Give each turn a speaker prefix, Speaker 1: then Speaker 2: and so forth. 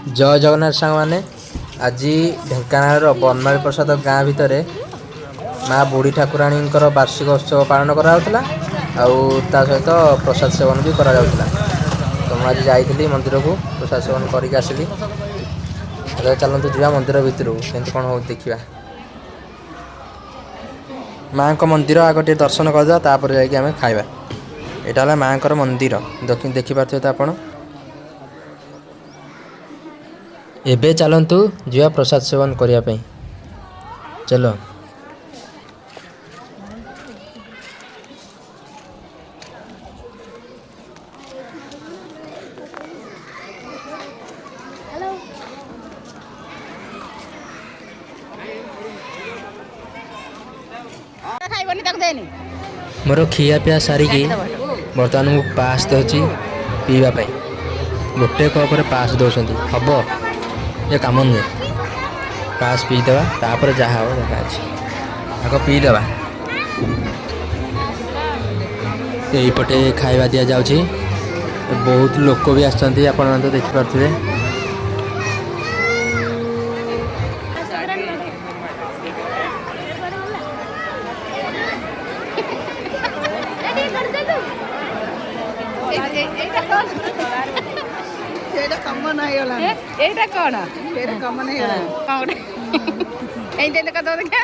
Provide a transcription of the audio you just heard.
Speaker 1: जय जगन्नाथ सांग मैंने आज ढेंकानाल बनमाली प्रसाद गाँ भितर माँ बुढ़ी ठाकुराणी वार्षिक उत्सव पालन कराला ता सहित प्रसाद सेवन भी करा तो मुझे आज जाइली मंदिर को प्रसाद सेवन करके आसली। चलतु जा मंदिर भितर केमती कौन हो देखा माँ को मंदिर आग टे दर्शन करदे तापर जामें खाଇବା। यहाँ है माँ को मंदिर देखिपे तो आप एबे चलतु जा प्रसाद सेवन करने चलो। मोर खिया पिया सारिकी बर्तमान मुझे पास दौची पीवाई गोटे कप पास दौरान हम ये कम नुहे पास पीदे तापर जहाँ हो देखा आग पीदे यहीपटे खाଇବା दि जाऊँगी बहुत लोक भी आसती आपण तो देखिपे
Speaker 2: कमन एटा कौन कमन देखा तो देखा